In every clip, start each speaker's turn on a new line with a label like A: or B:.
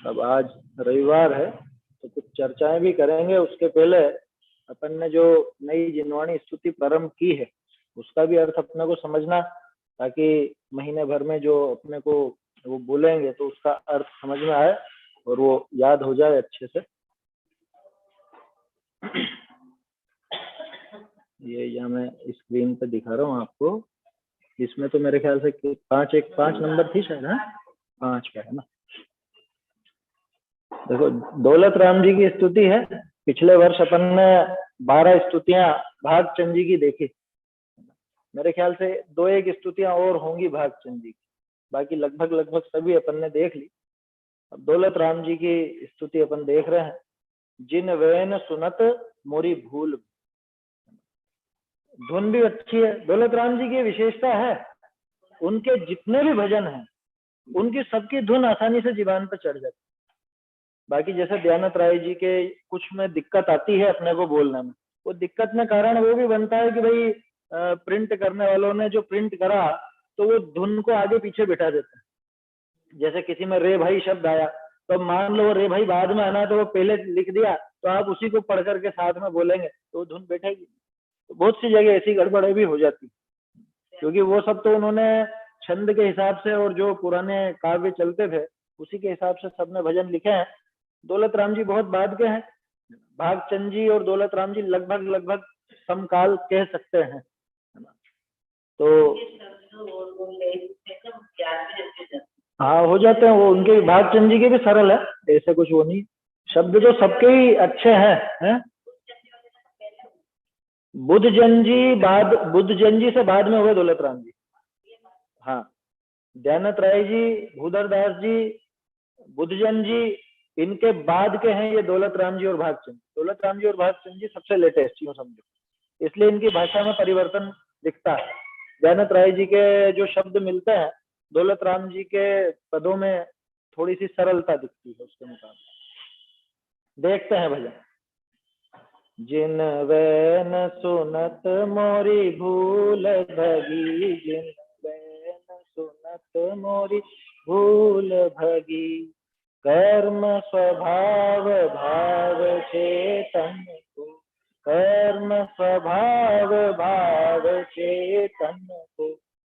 A: अब आज रविवार है तो कुछ चर्चाएं भी करेंगे। उसके पहले अपन ने जो नई जिनवाणी स्तुति प्रारंभ की है उसका भी अर्थ अपने को समझना, ताकि महीने भर में जो अपने को वो बोलेंगे तो उसका अर्थ समझ में आए और वो याद हो जाए अच्छे से। ये यहाँ मैं स्क्रीन पे दिखा रहा हूँ आपको। इसमें तो मेरे ख्याल से 5 नंबर थी शायद, है 5 का, है ना। देखो, दौलत राम जी की स्तुति है। पिछले वर्ष अपन ने 12 स्तुतियां भागचंद जी की देखी। मेरे ख्याल से 2-1 स्तुतियां और होंगी भागचंद जी की, बाकी लगभग सभी अपन ने देख ली। अब दौलत राम जी की स्तुति अपन देख रहे हैं। जिन वैन सुनत मोरी भूल। धुन भी अच्छी है। दौलत राम जी की विशेषता है, उनके जितने भी भजन हैं उनकी सबकी धुन आसानी से जीवान पर चढ़ जाती। बाकी जैसे दयानंद राय जी के कुछ में दिक्कत आती है अपने को बोलने में, वो दिक्कत में कारण वो भी बनता है कि भाई प्रिंट करने वालों ने जो प्रिंट करा तो वो धुन को आगे पीछे बिठा देते हैं। जैसे किसी में रे भाई शब्द आया तो मान लो रे भाई बाद में आना, तो वो पहले लिख दिया तो आप उसी को पढ़ करके साथ में बोलेंगे तो धुन बैठेगी। तो बहुत सी जगह ऐसी गड़बड़े भी हो जाती, क्योंकि वो सब तो उन्होंने छंद के हिसाब से और जो पुराने काव्य चलते थे उसी के हिसाब से सबने भजन लिखे हैं। दौलत राम जी बहुत बाद के हैं। भागचंद जी और दौलत राम जी लगभग समकाल कह सकते हैं, है ना। तो हाँ, हो जाते हैं वो। उनके भागचंद जी के भी सरल है, ऐसे कुछ वो नहीं। शब्द जो सबके ही अच्छे हैं। बुद्धजन जी से बाद में हुए दौलत राम जी। हाँ, दयानंद राय जी, भूधरदास जी, बुद्धजन जी, इनके बाद के हैं ये दौलत राम जी और भागचंद। दौलत राम जी और भागचंद जी सबसे लेटेस्ट यूं समझो, इसलिए इनकी भाषा में परिवर्तन दिखता है। दयानंद राय जी के जो शब्द मिलते हैं, दौलत राम जी के पदों में थोड़ी सी सरलता दिखती है उसके मुकाबले। देखते हैं भजन। जिन वैन सुनत मोरी भूल भगी, जिन वैन सुनत मोरी भूल भगी, कर्म स्वभाव भाव चेतन को, कर्म स्वभाव भाव चेतन को,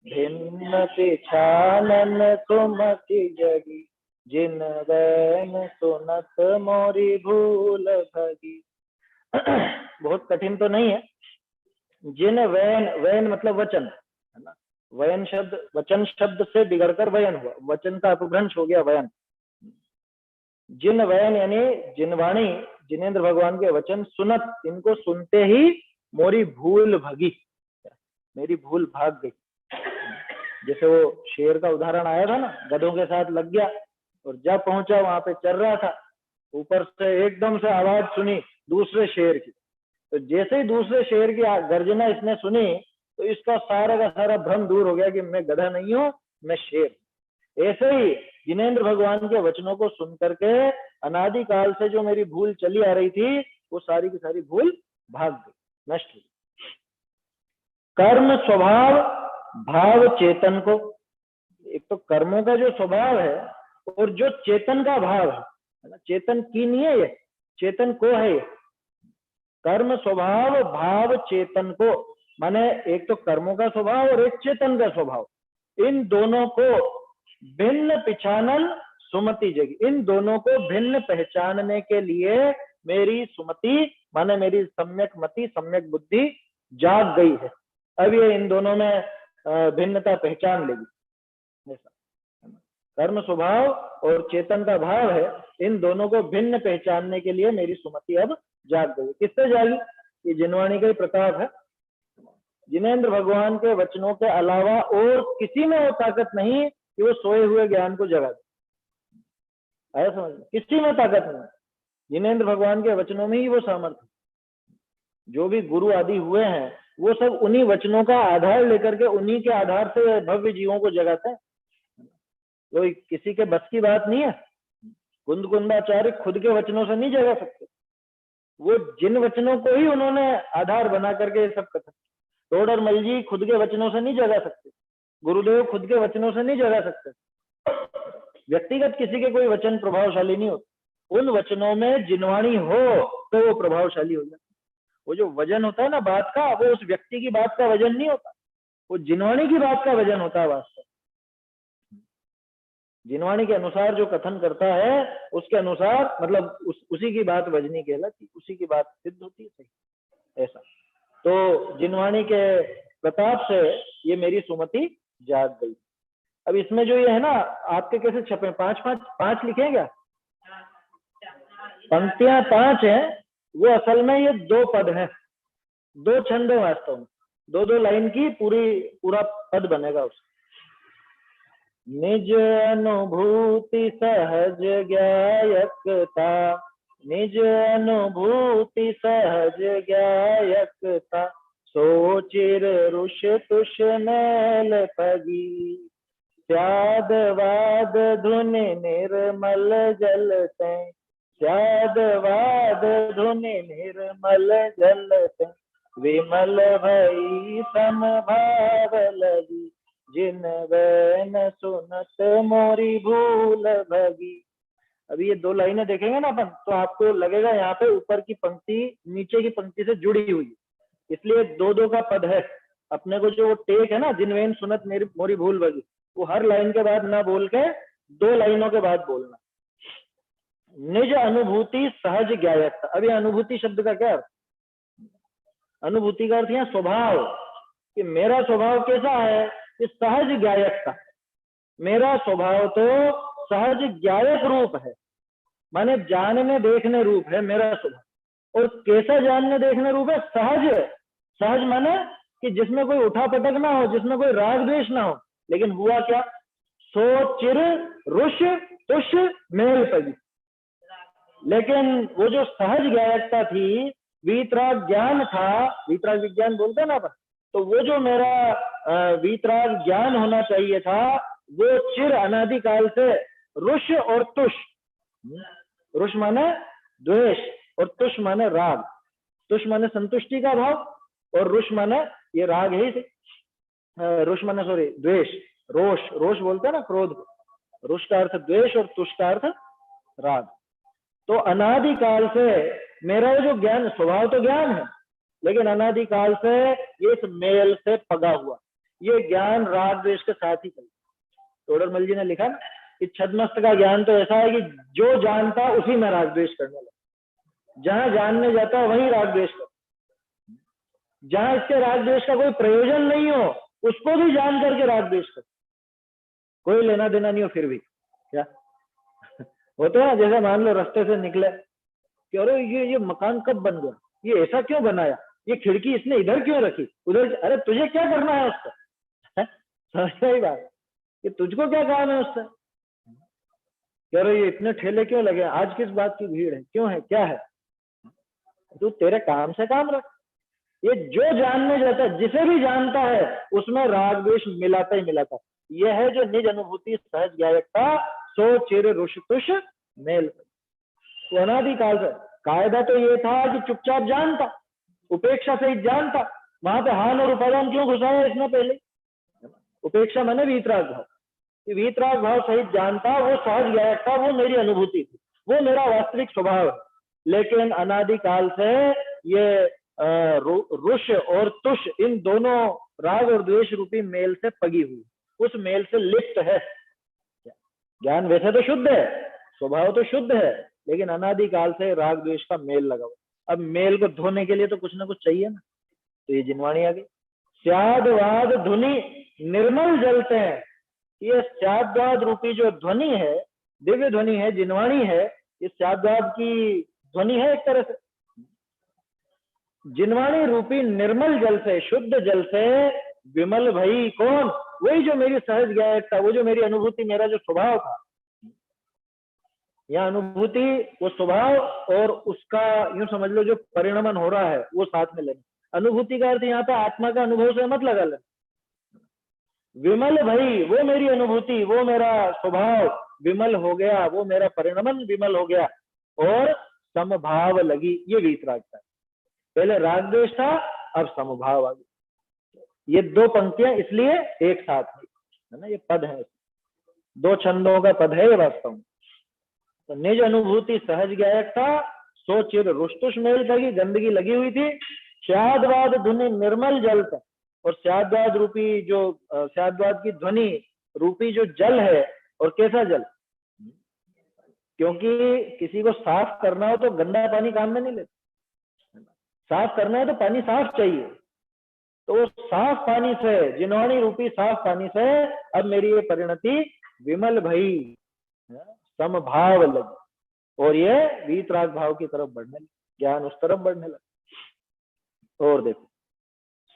A: भिन्न पिछानन सुमति जगी, जिन वैन सुनत मोरी भूल भगी। बहुत कठिन तो नहीं है। जिन वैन, वैन मतलब वचन, है ना। वैन शब्द वचन शब्द से बिगड़कर वयन हुआ, वचन का अपभ्रंश हो गया वयन। जिन वैन यानी जिनवाणी, जिनेंद्र भगवान के वचन सुनत, इनको सुनते ही मोरी भूल भगी, मेरी भूल भाग गई। जैसे वो शेर का उदाहरण आया था ना, गधों के साथ लग गया और जब पहुंचा वहां पे चल रहा था, ऊपर से एकदम से आवाज सुनी दूसरे शेर की। तो जैसे ही दूसरे शेर की गर्जना इसने सुनी तो इसका सारा का सारा भ्रम दूर हो गया कि मैं गधा नहीं हूं, मैं शेर। ऐसे ही जिनेंद्र भगवान के वचनों को सुन करके अनादि काल से जो मेरी भूल चली आ रही थी वो सारी की सारी भूल भाग गई, नष्ट हुई। कर्म स्वभाव भाव चेतन को, एक तो कर्मों का जो स्वभाव है और जो चेतन का भाव है ना, चेतन की नहीं है ये, चेतन को है ये। कर्म स्वभाव भाव चेतन को, माने एक तो कर्मों का स्वभाव और एक चेतन का स्वभाव, इन दोनों को भिन्न पिछानन सुमति जगी, इन दोनों को भिन्न पहचानने के लिए मेरी सुमति माने मेरी सम्यक मति, सम्यक बुद्धि जाग गई है। अब ये इन दोनों में भिन्नता पहचान लेगी। कर्म स्वभाव और चेतन का भाव है, इन दोनों को भिन्न पहचानने के लिए मेरी सुमति अब जाग गई। किससे जागी? ये जिनवाणी का ही प्रताप है। जिनेंद्र भगवान के वचनों के अलावा और किसी में वो ताकत नहीं कि वो सोए हुए ज्ञान को जगा दे। आया समझ में? किसी में ताकत नहीं, जिनेंद्र भगवान के वचनों में ही वो सामर्थ्य। जो भी गुरु आदि हुए हैं वो सब उन्हीं वचनों का आधार लेकर के उन्हीं के आधार से भव्य जीवों को जगाते हैं। कोई किसी के बस की बात नहीं है। कुंदकुंदाचार्य खुद के वचनों से नहीं जगा सकते, वो जिन वचनों को ही उन्होंने आधार बना करके सब कथन। तोडरमल जी खुद के वचनों से नहीं जगा सकते, गुरुदेव खुद के वचनों से नहीं जगा सकते। व्यक्तिगत किसी के कोई वचन प्रभावशाली नहीं होते, उन वचनों में जिनवाणी हो तो वो प्रभावशाली हो जाता है। वो जो वजन होता है ना बात का, वो उस व्यक्ति की बात का वजन नहीं होता, वो जिनवाणी की बात का वजन होता है। वास्तव जिनवाणी के अनुसार जो कथन करता है उसके अनुसार मतलब उसी की बात वजनी कहलाती, उसी की बात सिद्ध होती है। सही ऐसा। तो जिनवाणी के प्रताप से ये मेरी सुमति जाग गई। अब इसमें जो ये है ना, आपके कैसे छपे, 5 लिखे क्या? पंक्तियां 5 हैं, वो असल में ये 2 पद हैं, 2 छंद है वास्तव में, 2 लाइन की पूरा पद बनेगा उसका। निज अनुभूति सहज ज्ञायकता, निज अनुभूति सहज ज्ञायकता, सोचिर रुष तुष मैल पगी, स्याद वाद धुनि निर्मल जलते, स्याद वाद धुनि निर्मल जलते, विमल भई समभाव लगी, जिन वैन सुनत मोरी भूल भगी। अभी ये 2 लाइनें देखेंगे ना अपन, तो आपको लगेगा यहाँ पे ऊपर की पंक्ति नीचे की पंक्ति से जुड़ी हुई है, इसलिए 2 का पद है। अपने को जो टेक है ना, जिन वैन सुनत मोरी भूल भगी, वो हर लाइन के बाद ना बोल के 2 लाइनों के बाद बोलना। निज अनुभूति सहज ज्ञायकता। अभी अनुभूति शब्द का क्या अर्थ? अनुभूति का अर्थ है स्वभाव, कि मेरा स्वभाव कैसा है, कि सहज ज्ञायकता। मेरा स्वभाव तो सहज ज्ञायक रूप है, माने जानने देखने रूप है मेरा स्वभाव। और कैसा जानने देखने रूप है? सहज। सहज माने कि जिसमें कोई उठा पटक ना हो, जिसमें कोई राग द्वेष ना हो। लेकिन हुआ क्या? सो चिर रुष तुष मेल पगी। लेकिन वो जो सहज ज्ञायकता थी, वीतराग ज्ञान था, वीतराग विज्ञान बोलते ना अपन, तो वो जो मेरा वीतराग ज्ञान होना चाहिए था, वो चिर अनादिकाल से रुष और तुष, रुष माने द्वेष और तुष माने राग। तुष माने संतुष्टि का भाव और रुष माने ये राग ही से, रुष माने सॉरी द्वेष, रोष, रोष बोलते हैं ना क्रोध। रुष का अर्थ द्वेष और तुष का अर्थ राग। तो अनादिकाल से मेरा जो ज्ञान, स्वभाव तो ज्ञान है, लेकिन अनादिकाल से ये इस मेल से पगा हुआ, ये ज्ञान राग द्वेष के साथ ही चलता। तोडरमल जी ने लिखा ना कि छद्मस्त का ज्ञान तो ऐसा है कि जो जानता उसी में राग द्वेष करने लगा। जहां जानने जाता है वहीं राग द्वेष करता, जहां इसके राग द्वेष का कोई प्रयोजन नहीं हो उसको भी जान करके राग द्वेष करता, कोई लेना देना नहीं हो फिर भी। क्या होता है ना, जैसे मान लो रास्ते से निकले कि अरे ये मकान कब बन गया, ये ऐसा क्यों बनाया, ये खिड़की इसने इधर क्यों रखी, उधर, अरे तुझे क्या करना है उसका? समझ बात कि तुझको क्या काम है उससे? कह रहे ये इतने ठेले क्यों लगे, आज किस बात की भीड़ है, क्यों है, क्या है? तू तेरे काम से काम रख। ये जो जानने जाता है, जिसे भी जानता है उसमें राग द्वेष मिलाता ही मिलाता। यह है जो निज अनुभूति सहज ज्ञायकता, सो चिर रुष तुष मेल। तो अनादिकाल से कायदा तो ये था कि चुपचाप जानता, उपेक्षा से ही जानता। वहां पे हान और उपादान क्यों घुसाया इसमें पहले? उपेक्षा मैंने वीतराग भाव, वीतराग भाव सहित जानता, वो सहज ज्ञायकता, वो मेरी अनुभूति थी, वो मेरा वास्तविक स्वभाव है। लेकिन अनादिकाल से ये रुष और तुष, इन दोनों राग और द्वेष रूपी मेल से पगी हुई, उस मेल से लिप्त है। ज्ञान वैसे तो शुद्ध है, स्वभाव तो शुद्ध है, लेकिन अनादिकाल से राग द्वेष का मेल लगा हुआ। अब मेल को धोने के लिए तो कुछ ना कुछ चाहिए ना, तो ये जिनवाणी आ गई। स्याद वाद धुनि निर्मल जलते हैं। ये स्यादवाद रूपी जो ध्वनि है, दिव्य ध्वनि है, जिनवाणी है, ये स्यादवाद की ध्वनि है एक तरह से। जिनवाणी रूपी निर्मल जल से, शुद्ध जल से विमल भई, कौन? वही जो मेरी सहज ज्ञायकता, वो जो मेरी अनुभूति, मेरा जो स्वभाव था। यह अनुभूति, वो स्वभाव और उसका यूं समझ लो जो परिणमन हो रहा है वो साथ में लेना। अनुभूति का अर्थ यहाँ पे आत्मा का अनुभव से मत लगा लेना। विमल भई, वो मेरी अनुभूति, वो मेरा स्वभाव विमल हो गया, वो मेरा परिणमन विमल हो गया, और समभाव लगी। ये वीतरागता है। पहले राग द्वेष था, अब समभाव आ गया। ये 2 पंक्तियां इसलिए एक साथ है ना, ये पद है। 2 छंदों का पद है ये वास्तव में। तो निज अनुभूति सहज गायक था, सो चिर रुष्टुष मेल थगी, गंदगी लगी हुई थी, स्यादवाद धुनि निर्मल जल था। और स्यादवाद रूपी जो स्यादवाद की ध्वनि रूपी जो जल है, और कैसा जल, क्योंकि किसी को साफ करना हो तो गंदा पानी काम में नहीं लेता, साफ करना है तो पानी साफ चाहिए। तो साफ पानी से, जिनवाणी रूपी साफ पानी से अब मेरी ये परिणति विमल भई, समभाव लगी, और ये वीतराग भाव की तरफ बढ़ने लगे, ज्ञान उस तरफ बढ़ने लगे। और देखो,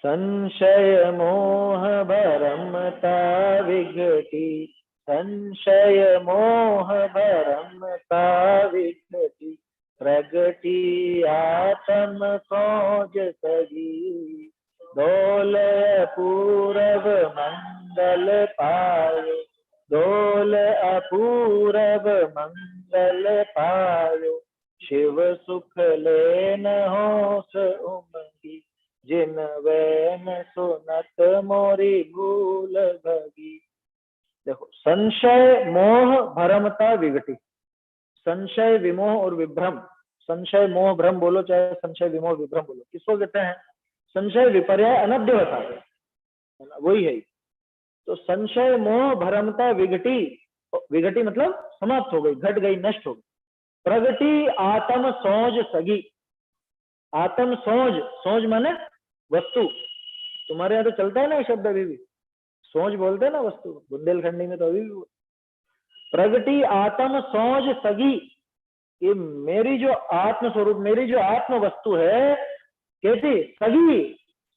A: संशय मोह भरमता विघटी, संशय मोह भरमता विघटी, प्रगटी आत्म खोज सगी, डोल पूरब मंगल पायो, डोल अपूरब मंगल पायो, शिव सुख लेन होश उमंगी, जिन वैन सुनत मोरी भूल भगी। देखो, संशय मोह भरमता विघटी, संशय विमोह और विभ्रम, संशय मोह भ्रम बोलो चाहे संशय विमोह विभ्रम बोलो, किसको कहते हैं? संशय विपर्य अनद्यवता, वही है। तो संशय मोह भरमता विघटी, विघटी मतलब समाप्त हो गई, घट गई, नष्ट हो गई। प्रगति आत्म सोज सगी, आत्म सोज, सोज माने वस्तु, तुम्हारे यहाँ तो चलता है ना ये शब्द अभी भी, सोज बोलते हैं ना वस्तु, बुंदेलखंडी में तो अभी भी। प्रगति आत्म सोज सगी, कि मेरी जो आत्म स्वरूप, मेरी जो आत्म वस्तु है, कैसी? सगी,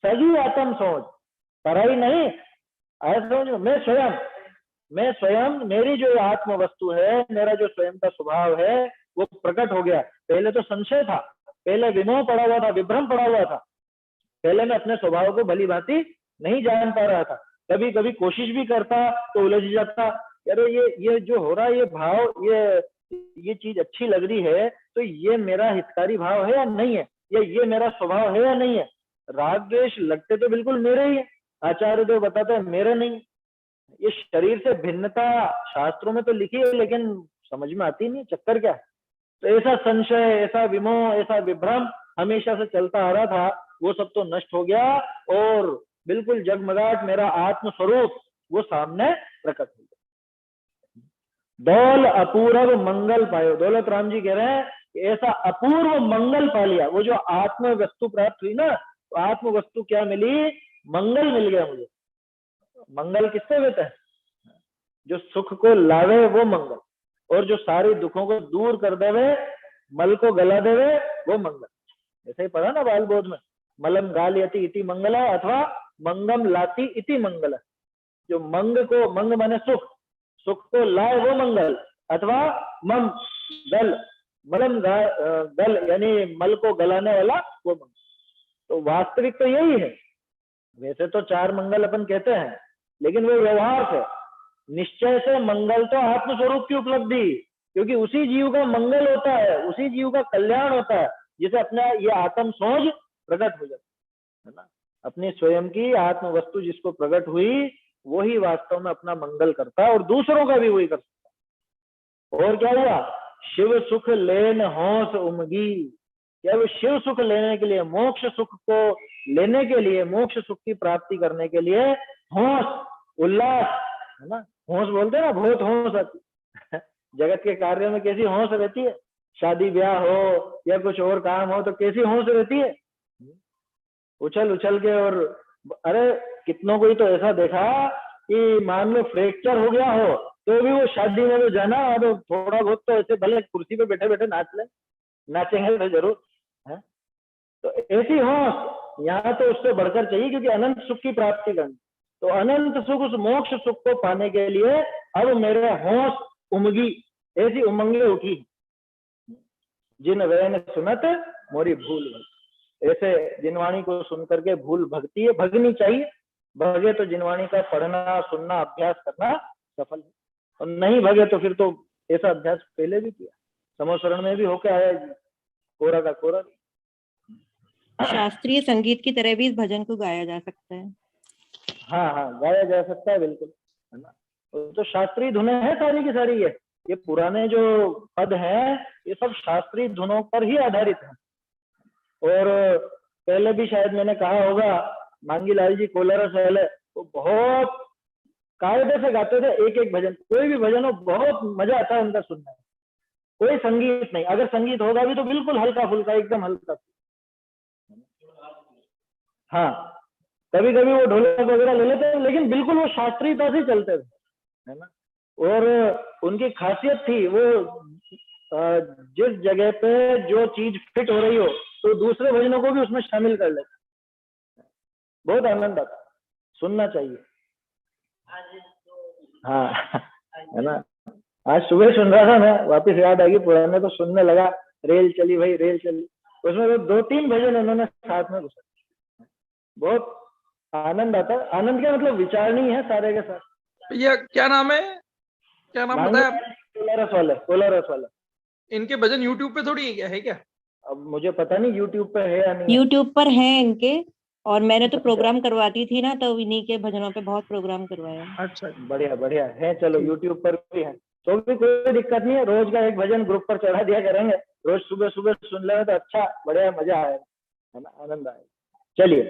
A: सगी आत्म सोच, पराई नहीं, ऐसा समझो। मैं स्वयं, मेरी जो आत्म वस्तु है, मेरा जो स्वयं का स्वभाव है, वो प्रकट हो गया। पहले तो संशय था, पहले विमोह पड़ा हुआ था, विभ्रम पड़ा हुआ था, पहले मैं अपने स्वभाव को भली भांति नहीं जान पा रहा था, कभी कभी कोशिश भी करता तो उलझ जाता, अरे ये जो हो रहा है, ये भाव, ये चीज अच्छी लग रही है, तो ये मेरा हितकारी भाव है या नहीं है, ये मेरा स्वभाव है या नहीं है। राग द्वेष लगते तो बिल्कुल मेरे ही है, आचार्य देव बताते हैं मेरे नहीं। ये शरीर से भिन्नता शास्त्रों में तो लिखी है, लेकिन समझ में आती नहीं, चक्कर क्या है। तो ऐसा संशय, ऐसा विमोह, ऐसा विभ्रम हमेशा से चलता आ रहा था, वो सब तो नष्ट हो गया, और बिल्कुल जगमगाट मेरा आत्म स्वरूप वो सामने प्रकट हो गया। दौल अपूर्व मंगल पायो, दौलत राम जी कह रहे हैं कि ऐसा अपूर्व मंगल पा लिया। वो जो आत्म वस्तु प्राप्त हुई ना, तो आत्म वस्तु क्या मिली? मंगल मिल गया मुझे। मंगल किससे कहते हैं? जो सुख को लावे वो मंगल, और जो सारे दुखों को दूर कर देवे, मल को गला देवे, वो मंगल। ऐसे ही पढ़ा ना बाल बोध में, मलम गालियति इति मंगला, अथवा मंगम लाती इति मंगल। जो मंग को, मंग माने सुख, सुख को लाए वो मंगल, अथवा मम गल, मलम गल यानी मल को गलाने वाला वो मंगल। तो वास्तविक तो यही है। वैसे तो 4 मंगल अपन कहते हैं, लेकिन वो व्यवहार से, निश्चय से मंगल तो आत्मस्वरूप की उपलब्धि, क्योंकि उसी जीव का मंगल होता है, उसी जीव का कल्याण होता है, जिसे अपना ये आत्म सोच प्रकट हो जाता है ना। अपनी स्वयं की आत्म वस्तु जिसको प्रकट हुई, वही वास्तव में अपना मंगल करता है, और दूसरों का भी वही कर सकता है। और क्या हुआ? शिव सुख लेन होश उमगी। क्या वो शिव सुख लेने के लिए, मोक्ष सुख को लेने के लिए, मोक्ष सुख की प्राप्ति करने के लिए होश, उल्लास, है ना। होश बोलते हैं ना, बहुत होश आती जगत के कार्यों में कैसी होश रहती है, शादी ब्याह हो या कुछ और काम हो तो कैसी होश रहती है, उछल उछल के। और अरे कितनों को ही तो ऐसा देखा कि मान लो फ्रैक्चर हो गया हो, तो भी वो शादी में तो जाना, और थोड़ा बहुत तो ऐसे भले कुर्सी पे बैठे बैठे नाच ले, नाचेंगे तो जरूर है। तो ऐसी होश यहाँ तो उससे बढ़कर चाहिए, क्योंकि अनंत सुख की प्राप्ति करनी। तो अनंत सुख, उस मोक्ष सुख को पाने के लिए अब मेरे होश उमगी, ऐसी उमंगे उठी, जिन वैन सुनत मोरी भूल भगी। ऐसे जिनवाणी को सुनकर के भूल भगती है, भगनी चाहिए। भगे तो जिनवाणी का पढ़ना, सुनना, अभ्यास करना सफल है, और नहीं भगे तो फिर तो ऐसा अभ्यास पहले भी किया, समोसरण में भी होके आया जी, कोरा का कोरा।
B: शास्त्रीय संगीत की तरह भी इस भजन को गाया जा सकता है।
A: हाँ हाँ, गाया जा सकता है, बिल्कुल, है ना। तो शास्त्रीय धुनें हैं सारी की सारी। ये पुराने जो पद हैं ये सब शास्त्रीय धुनों पर ही आधारित हैं। और पहले भी शायद मैंने कहा होगा, मांगीलाल जी कोलारस वाले वो बहुत कायदे से गाते थे एक एक भजन, कोई भी भजन हो बहुत मजा आता है उनका सुनने में। कोई संगीत नहीं, अगर संगीत होगा भी तो बिल्कुल हल्का फुल्का, एकदम हल्का। हाँ, कभी कभी वो ढोलक वगैरह ले लेते हैं, लेकिन बिल्कुल वो शास्त्रीयता से चलते थे, है ना। और उनकी खासियत थी वो जिस जगह पे जो चीज फिट हो रही हो तो दूसरे भजनों को भी उसमें शामिल कर लेते। बहुत आनंद आता, सुनना चाहिए। हाँ है ना। आज सुबह सुन रहा था मैं, वापस याद आ गई पुराने, तो सुनने लगा। रेल चली भाई रेल चली, उसमें तो 2-3 भजन उन्होंने साथ में घुसा। बहुत आनंद आता है। आनंद का मतलब विचार नहीं है सारे के साथ।
B: भैया क्या नाम है, क्या नाम बताया?
A: कोलारस वाले, कोलारस वाले।
B: इनके भजन यूट्यूब पे थोड़ी है क्या?
A: अब मुझे पता नहीं यूट्यूब पे है या नहीं है।
C: यूट्यूब पर है इनके, और मैंने तो
A: अच्छा।
C: प्रोग्राम करवाती थी ना, तो इन्हीं के भजनों पे बहुत प्रोग्राम करवाया।
B: अच्छा,
A: बढ़िया बढ़िया है। चलो यूट्यूब पर भी है तो भी कोई दिक्कत नहीं है। रोज का एक भजन ग्रुप पर चढ़ा दिया करेंगे, रोज सुबह सुबह सुन ले तो अच्छा, बढ़िया मजा आएगा, है ना, आनंद आएगा। चलिए।